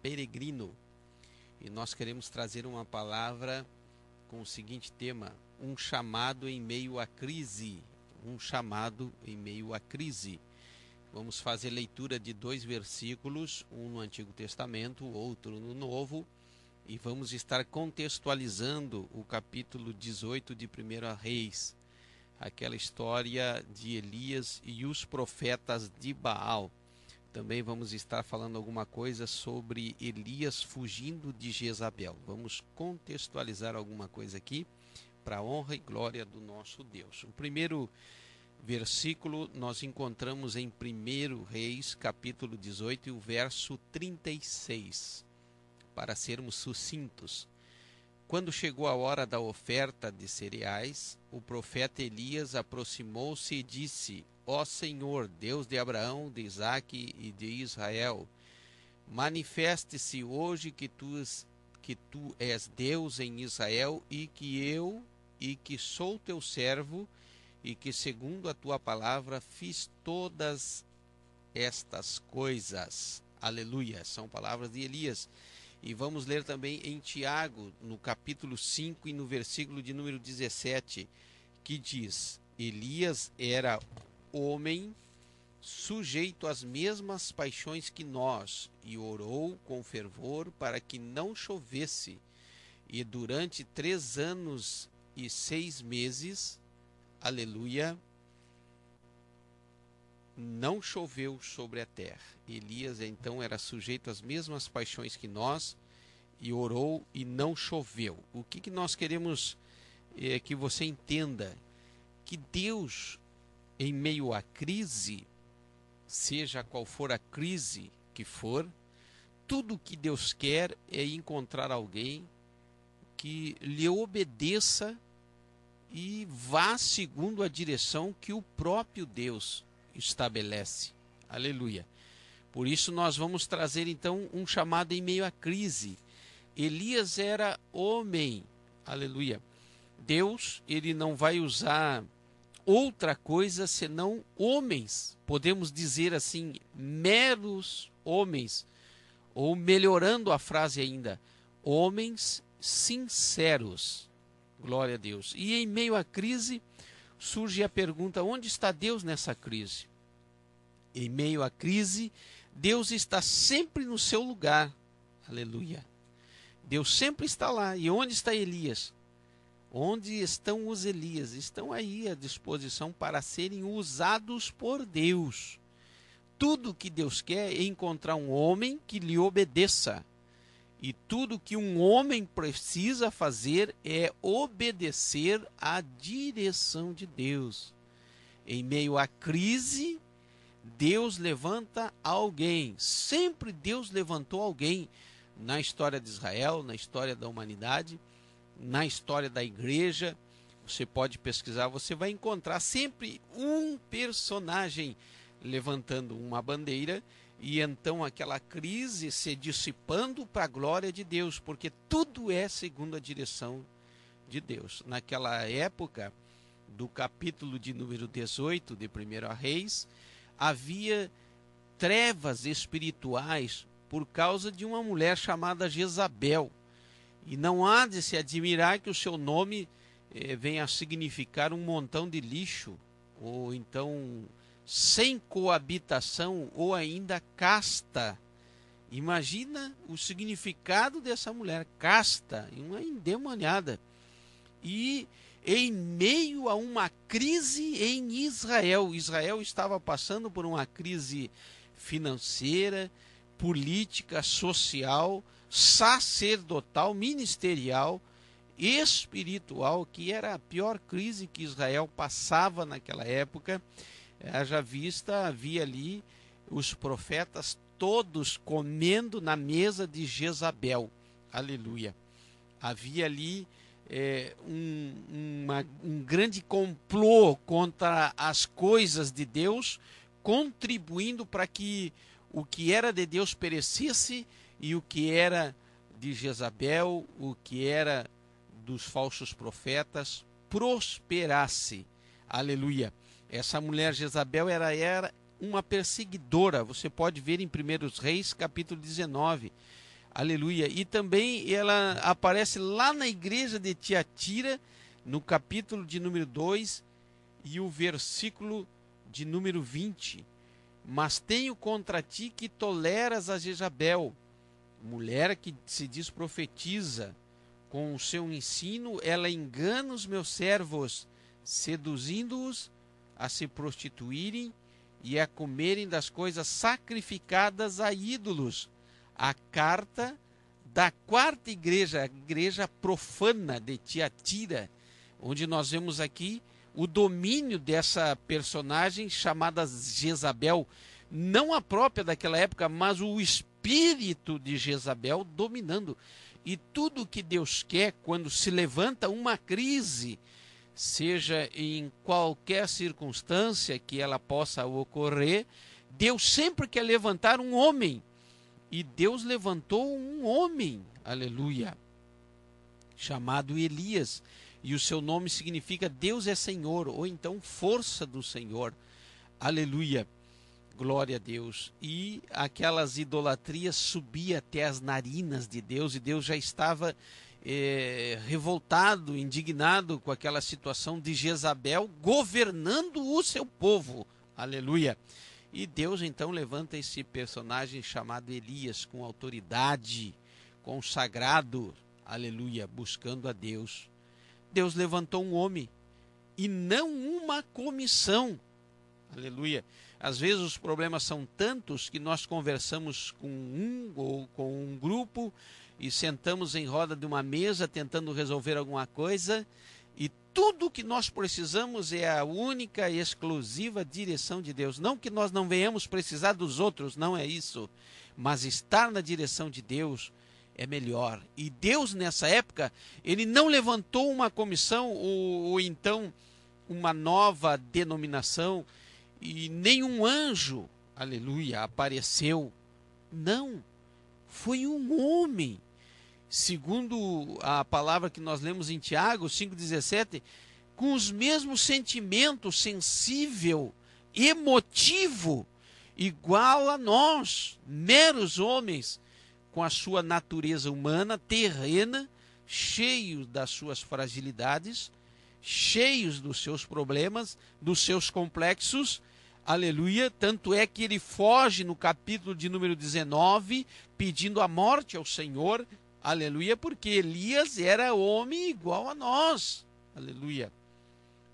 peregrino. E nós queremos trazer uma palavra com o seguinte tema: um chamado em meio à crise. Um chamado em meio à crise. Vamos fazer leitura de 2 versículos, um no Antigo Testamento, outro no Novo, e vamos estar contextualizando o capítulo 18 de 1 Reis, aquela história de Elias e os profetas de Baal. Também vamos estar falando alguma coisa sobre Elias fugindo de Jezabel. Vamos contextualizar alguma coisa aqui para a honra e glória do nosso Deus. O primeiro versículo nós encontramos em 1 Reis, capítulo 18, e o verso 36, para sermos sucintos. Quando chegou a hora da oferta de cereais, o profeta Elias aproximou-se e disse: Ó Senhor, Deus de Abraão, de Isaque e de Israel, manifeste-se hoje que tu és Deus em Israel e que sou teu servo e que segundo a tua palavra fiz todas estas coisas. Aleluia, são palavras de Elias. E vamos ler também em Tiago, no capítulo 5 e no versículo de número 17, que diz: Elias era homem sujeito às mesmas paixões que nós, e orou com fervor para que não chovesse. E durante 3 anos e 6 meses, aleluia, não choveu sobre a terra. Elias então era sujeito às mesmas paixões que nós, e orou e não choveu. O que nós queremos que você entenda? Que Deus, em meio à crise, seja qual for a crise que for, tudo que Deus quer é encontrar alguém que lhe obedeça e vá segundo a direção que o próprio Deus estabelece. Aleluia. Por isso nós vamos trazer então um chamado em meio à crise. Elias era homem. Aleluia. Deus, ele não vai usar outra coisa senão homens. Podemos dizer assim, meros homens. Ou melhorando a frase ainda, homens sinceros. Glória a Deus. E em meio à crise, surge a pergunta: onde está Deus nessa crise? Em meio à crise, Deus está sempre no seu lugar. Aleluia. Deus sempre está lá. E onde está Elias? Onde estão os Elias? Estão aí à disposição para serem usados por Deus. Tudo que Deus quer é encontrar um homem que lhe obedeça. E tudo que um homem precisa fazer é obedecer à direção de Deus. Em meio à crise, Deus levanta alguém. Sempre Deus levantou alguém na história de Israel, na história da humanidade, na história da igreja. Você pode pesquisar, você vai encontrar sempre um personagem levantando uma bandeira, e então aquela crise se dissipando para a glória de Deus, porque tudo é segundo a direção de Deus. Naquela época, do capítulo de número 18 de 1 Reis, havia trevas espirituais por causa de uma mulher chamada Jezabel. E não há de se admirar que o seu nome venha a significar um montão de lixo, ou então sem coabitação, ou ainda casta. Imagina o significado dessa mulher, casta, uma endemoniada. E em meio a uma crise em Israel, Israel estava passando por uma crise financeira, política, social, sacerdotal, ministerial, espiritual, que era a pior crise que Israel passava naquela época. Haja vista, havia ali os profetas todos comendo na mesa de Jezabel. Aleluia. Havia ali um grande complô contra as coisas de Deus, contribuindo para que o que era de Deus perecesse e o que era de Jezabel, o que era dos falsos profetas, prosperasse. Aleluia. Essa mulher Jezabel era uma perseguidora. Você pode ver em 1 Reis, capítulo 19. Aleluia. E também ela aparece lá na igreja de Tiatira, no capítulo de número 2 e o versículo de número 20. Mas tenho contra ti que toleras a Jezabel, mulher que se diz profetiza. Com o seu ensino, ela engana os meus servos, seduzindo-os a se prostituírem e a comerem das coisas sacrificadas a ídolos. A carta da quarta igreja, a igreja profana de Tiatira, onde nós vemos aqui o domínio dessa personagem chamada Jezabel, não a própria daquela época, mas o espírito de Jezabel dominando. E tudo que Deus quer quando se levanta uma crise, seja em qualquer circunstância que ela possa ocorrer, Deus sempre quer levantar um homem. E Deus levantou um homem, aleluia, chamado Elias. E o seu nome significa Deus é Senhor, ou então força do Senhor. Aleluia. Glória a Deus. E aquelas idolatrias subiam até as narinas de Deus, e Deus já estava revoltado, indignado com aquela situação de Jezabel governando o seu povo. Aleluia. E Deus então levanta esse personagem chamado Elias, com autoridade, consagrado, aleluia, buscando a Deus. Deus levantou um homem e não uma comissão. Aleluia. Às vezes os problemas são tantos que nós conversamos com um ou com um grupo e sentamos em roda de uma mesa tentando resolver alguma coisa, e tudo que nós precisamos é a única e exclusiva direção de Deus. Não que nós não venhamos precisar dos outros, não é isso, mas estar na direção de Deus é melhor. E Deus nessa época, ele não levantou uma comissão ou então uma nova denominação, e nenhum anjo, aleluia, apareceu. Não, foi um homem. Segundo a palavra que nós lemos em Tiago 5,17, com os mesmos sentimentos, sensível, emotivo, igual a nós, meros homens, com a sua natureza humana, terrena, cheios das suas fragilidades, cheios dos seus problemas, dos seus complexos. Aleluia. Tanto é que ele foge no capítulo de número 19, pedindo a morte ao Senhor. Aleluia, porque Elias era homem igual a nós. Aleluia.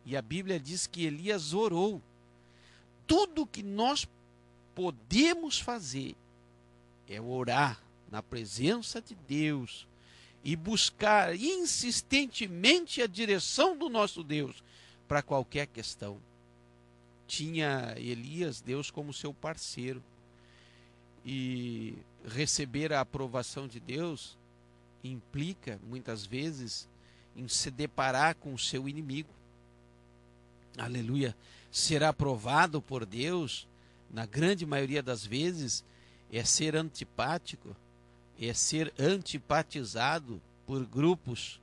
E a Bíblia diz que Elias orou. Tudo que nós podemos fazer é orar na presença de Deus e buscar insistentemente a direção do nosso Deus para qualquer questão. Tinha Elias, Deus como seu parceiro, e receber a aprovação de Deus implica, muitas vezes, em se deparar com o seu inimigo. Aleluia. Ser aprovado por Deus, na grande maioria das vezes, é ser antipático, é ser antipatizado por grupos,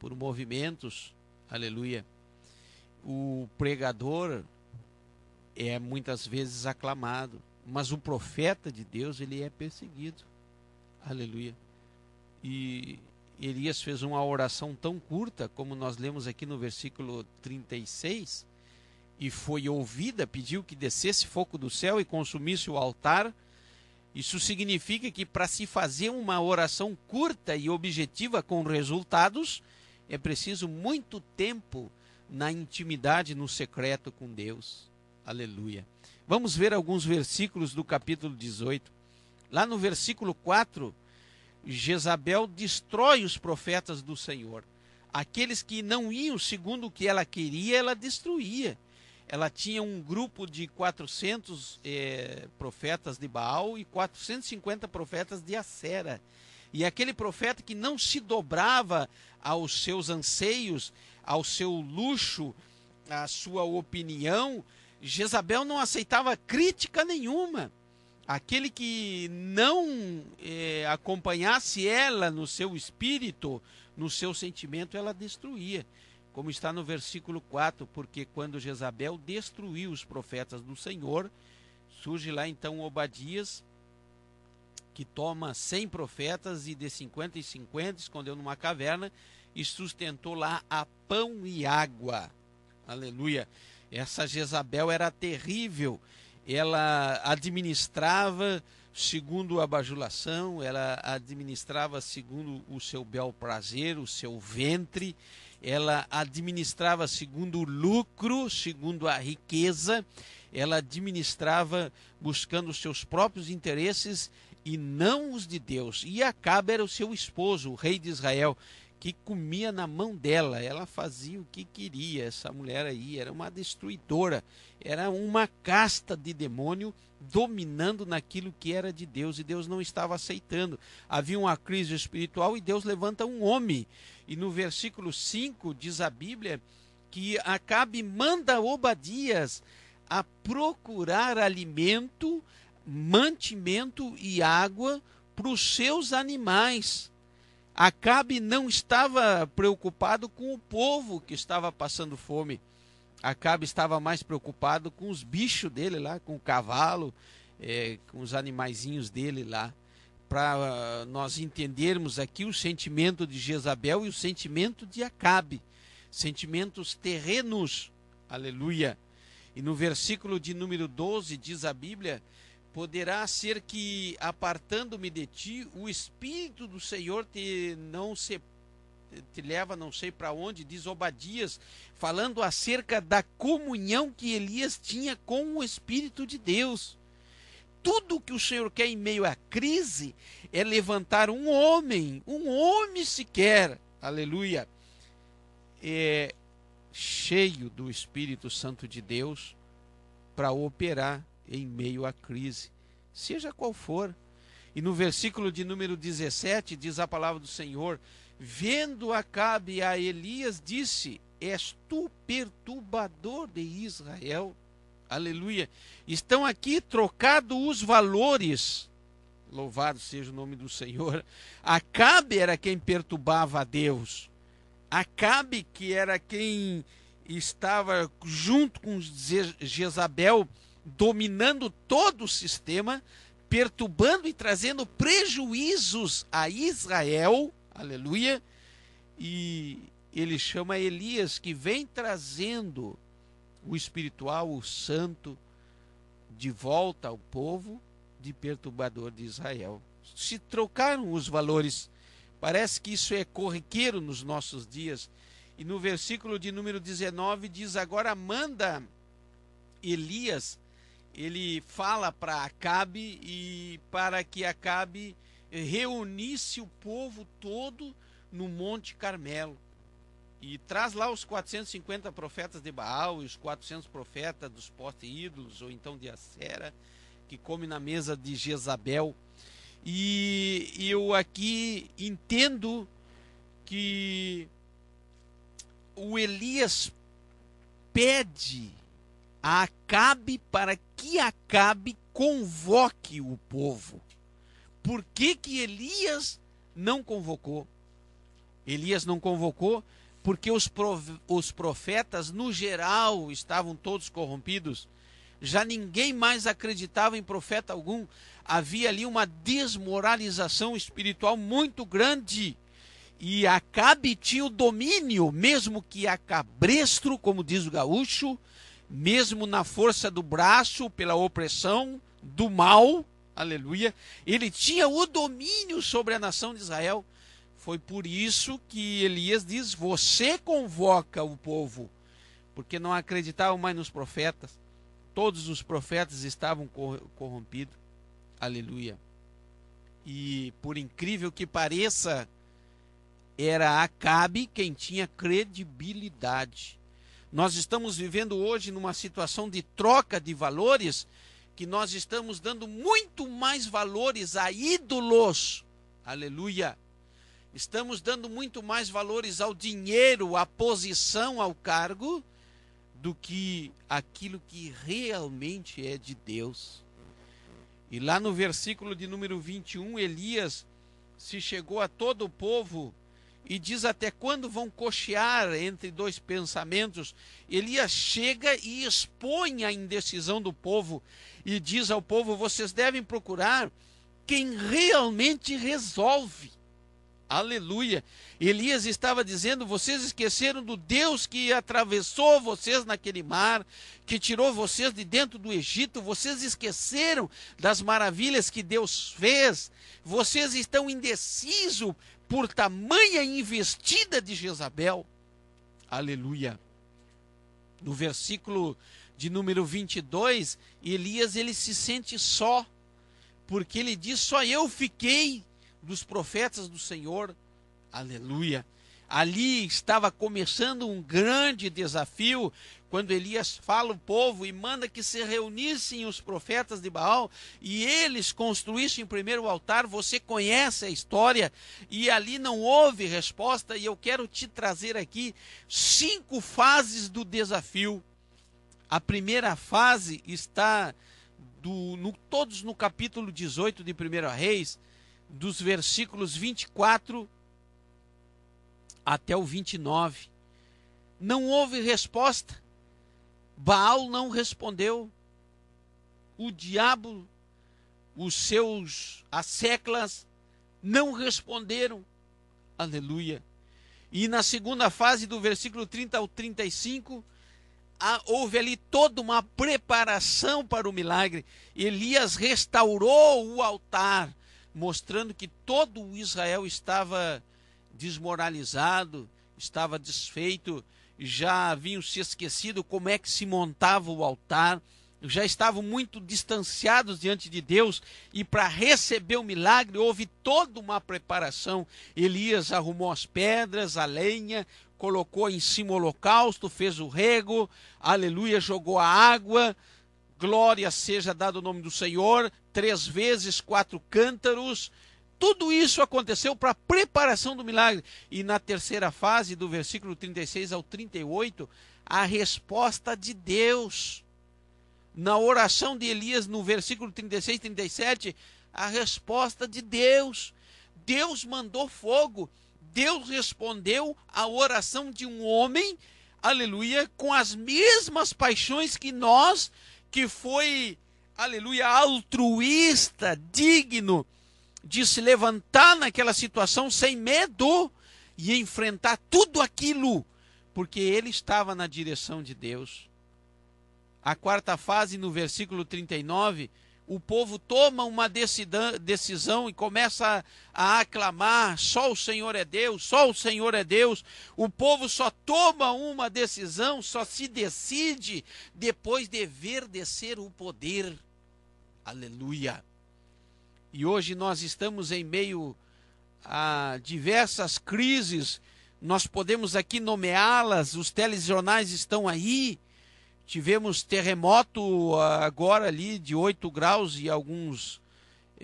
por movimentos. Aleluia. O pregador é muitas vezes aclamado, mas o profeta de Deus, ele é perseguido. Aleluia. E Elias fez uma oração tão curta, como nós lemos aqui no versículo 36, e foi ouvida, pediu que descesse fogo do céu e consumisse o altar. Isso significa que para se fazer uma oração curta e objetiva com resultados, é preciso muito tempo na intimidade, no secreto com Deus. Aleluia. Vamos ver alguns versículos do capítulo 18. Lá no versículo 4, Jezabel destrói os profetas do Senhor. Aqueles que não iam segundo o que ela queria, ela destruía. Ela tinha um grupo de 400 profetas de Baal e 450 profetas de Acera. E aquele profeta que não se dobrava aos seus anseios, ao seu luxo, à sua opinião, Jezabel não aceitava crítica nenhuma. Aquele que não acompanhasse ela no seu espírito, no seu sentimento, ela destruía. Como está no versículo 4, porque quando Jezabel destruiu os profetas do Senhor, surge lá então Obadias, que toma 100 profetas e de 50 em 50 escondeu numa caverna e sustentou lá a pão e água. Aleluia. Essa Jezabel era terrível. Ela administrava segundo a bajulação, ela administrava segundo o seu bel prazer, o seu ventre, ela administrava segundo o lucro, segundo a riqueza, ela administrava buscando os seus próprios interesses e não os de Deus. E Acabe era o seu esposo, o rei de Israel, que comia na mão dela, ela fazia o que queria. Essa mulher aí era uma destruidora, era uma casta de demônio dominando naquilo que era de Deus, e Deus não estava aceitando. Havia uma crise espiritual e Deus levanta um homem, e no versículo 5 diz a Bíblia que Acabe manda Obadias a procurar alimento, mantimento e água para os seus animais. Acabe não estava preocupado com o povo que estava passando fome. Acabe estava mais preocupado com os bichos dele lá, com o cavalo, com os animaizinhos dele lá. Para nós entendermos aqui o sentimento de Jezabel e o sentimento de Acabe. Sentimentos terrenos. Aleluia. E no versículo de número 12 diz a Bíblia: poderá ser que, apartando-me de ti, o Espírito do Senhor te leva não sei para onde, diz Obadias, falando acerca da comunhão que Elias tinha com o Espírito de Deus. Tudo que o Senhor quer em meio à crise é levantar um homem sequer, aleluia, cheio do Espírito Santo de Deus, para operar em meio à crise, seja qual for. E no versículo de número 17 diz a palavra do Senhor: vendo Acabe a Elias, disse: és tu perturbador de Israel? Aleluia. Estão aqui trocados os valores. Louvado seja o nome do Senhor. Acabe era quem perturbava a Deus. Acabe que era quem estava junto com Jezabel, dominando todo o sistema, perturbando e trazendo prejuízos a Israel, aleluia. E ele chama Elias, que vem trazendo o espiritual, o santo, de volta ao povo, de perturbador de Israel. Se trocaram os valores. Parece que isso é corriqueiro nos nossos dias. E no versículo de número 19 diz: agora manda Elias, ele fala para Acabe, e para que Acabe reunisse o povo todo no Monte Carmelo. E traz lá os 450 profetas de Baal e os 400 profetas dos postes ídolos, ou então de Acera, que come na mesa de Jezabel. E eu aqui entendo que o Elias pede a Acabe para que Acabe convoque o povo. Por que que Elias não convocou? Elias não convocou porque os profetas, no geral, estavam todos corrompidos. Já ninguém mais acreditava em profeta algum. Havia ali uma desmoralização espiritual muito grande. E Acabe tinha o domínio, mesmo que a cabresto, como diz o gaúcho, mesmo na força do braço, pela opressão do mal, aleluia, ele tinha o domínio sobre a nação de Israel. Foi por isso que Elias diz: você convoca o povo, porque não acreditavam mais nos profetas. Todos os profetas estavam corrompidos, aleluia. E por incrível que pareça, era Acabe quem tinha credibilidade. Nós estamos vivendo hoje numa situação de troca de valores, que nós estamos dando muito mais valores a ídolos, aleluia. Estamos dando muito mais valores ao dinheiro, à posição, ao cargo, do que aquilo que realmente é de Deus. E lá no versículo de número 21, Elias se chegou a todo o povo e diz: até quando vão cochear entre dois pensamentos? Elias chega e expõe a indecisão do povo e diz ao povo: vocês devem procurar quem realmente resolve. Aleluia. Elias estava dizendo: vocês esqueceram do Deus que atravessou vocês naquele mar, que tirou vocês de dentro do Egito, vocês esqueceram das maravilhas que Deus fez, vocês estão indecisos por tamanha investida de Jezabel. Aleluia. No versículo de número 22, Elias ele se sente só, porque ele diz: só eu fiquei dos profetas do Senhor. Aleluia. Ali estava começando um grande desafio, quando Elias fala ao povo e manda que se reunissem os profetas de Baal e eles construíssem primeiro o altar. Você conhece a história, e ali não houve resposta, e eu quero te trazer aqui 5 fases do desafio. A primeira fase está todos no capítulo 18 de 1 Reis, dos versículos 24 até o 29. Não houve resposta. Baal não respondeu. O diabo, os seus asseclas, não responderam. Aleluia. E na segunda fase, do versículo 30 ao 35, houve ali toda uma preparação para o milagre. Elias restaurou o altar, mostrando que todo o Israel estava desmoralizado, estava desfeito, já haviam se esquecido como é que se montava o altar, já estavam muito distanciados diante de Deus, e para receber o milagre houve toda uma preparação. Elias arrumou as pedras, a lenha, colocou em cima o holocausto, fez o rego, aleluia, jogou a água, glória seja dado o nome do Senhor, 3 vezes 4 cântaros. Tudo isso aconteceu para a preparação do milagre. E na terceira fase, do versículo 36 ao 38, a resposta de Deus. Na oração de Elias, no versículo 36 e 37, a resposta de Deus. Deus mandou fogo. Deus respondeu à oração de um homem, aleluia, com as mesmas paixões que nós, que foi, aleluia, altruísta, digno de se levantar naquela situação sem medo e enfrentar tudo aquilo, porque ele estava na direção de Deus. A quarta fase, no versículo 39, o povo toma uma decisão e começa a aclamar: só o Senhor é Deus, só o Senhor é Deus. O povo só toma uma decisão, só se decide depois de ver descer o poder. Aleluia. E hoje nós estamos em meio a diversas crises, nós podemos aqui nomeá-las, os telejornais estão aí. Tivemos terremoto agora ali de 8 graus e alguns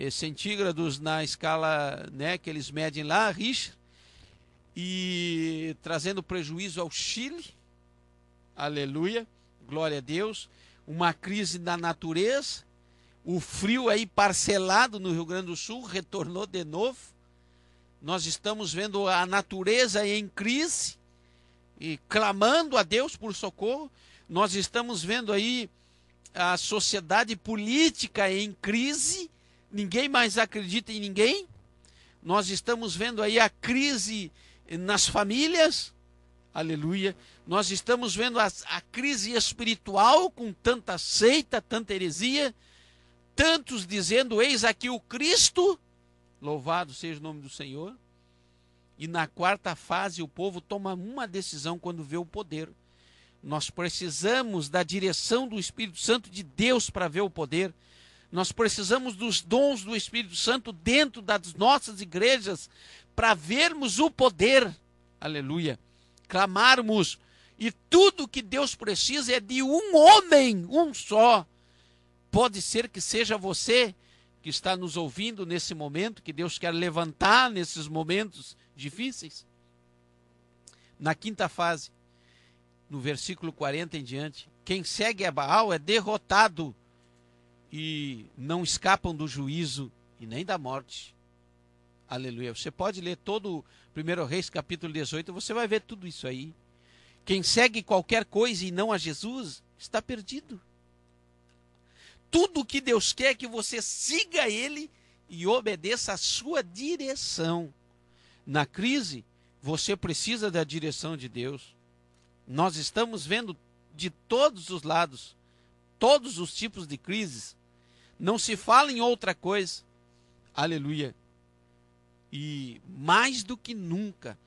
centígrados na escala, né, que eles medem lá, Richter, e trazendo prejuízo ao Chile. Aleluia, glória a Deus. Uma crise da natureza. O frio aí parcelado no Rio Grande do Sul retornou de novo. Nós estamos vendo a natureza em crise e clamando a Deus por socorro. Nós estamos vendo aí a sociedade política em crise. Ninguém mais acredita em ninguém. Nós estamos vendo aí a crise nas famílias. Aleluia. Nós estamos vendo a crise espiritual, com tanta seita, tanta heresia. Tantos dizendo: eis aqui o Cristo, louvado seja o nome do Senhor. E na quarta fase o povo toma uma decisão quando vê o poder. Nós precisamos da direção do Espírito Santo de Deus para ver o poder. Nós precisamos dos dons do Espírito Santo dentro das nossas igrejas para vermos o poder. Aleluia. Clamarmos. E tudo que Deus precisa é de um homem, um só. Pode ser que seja você que está nos ouvindo nesse momento, que Deus quer levantar nesses momentos difíceis. Na quinta fase, no versículo 40 em diante, quem segue a Baal é derrotado e não escapam do juízo e nem da morte. Aleluia. Você pode ler todo o 1 Reis capítulo 18, você vai ver tudo isso aí. Quem segue qualquer coisa e não a Jesus está perdido. Tudo que Deus quer é que você siga Ele e obedeça a sua direção. Na crise, você precisa da direção de Deus. Nós estamos vendo de todos os lados, todos os tipos de crises. Não se fala em outra coisa. Aleluia. E mais do que nunca,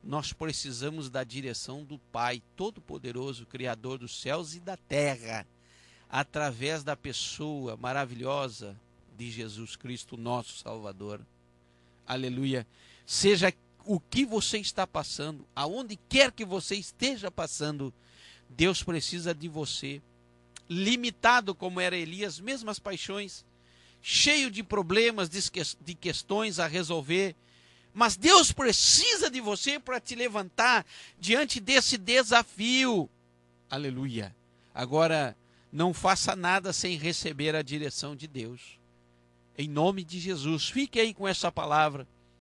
nós precisamos da direção do Pai Todo-Poderoso, Criador dos céus e da terra, através da pessoa maravilhosa de Jesus Cristo, nosso Salvador. Aleluia. Seja o que você está passando, aonde quer que você esteja passando, Deus precisa de você. Limitado como era Elias, mesmas paixões, cheio de problemas, de questões a resolver, mas Deus precisa de você para te levantar diante desse desafio. Aleluia. Agora, não faça nada sem receber a direção de Deus. Em nome de Jesus, fique aí com essa palavra.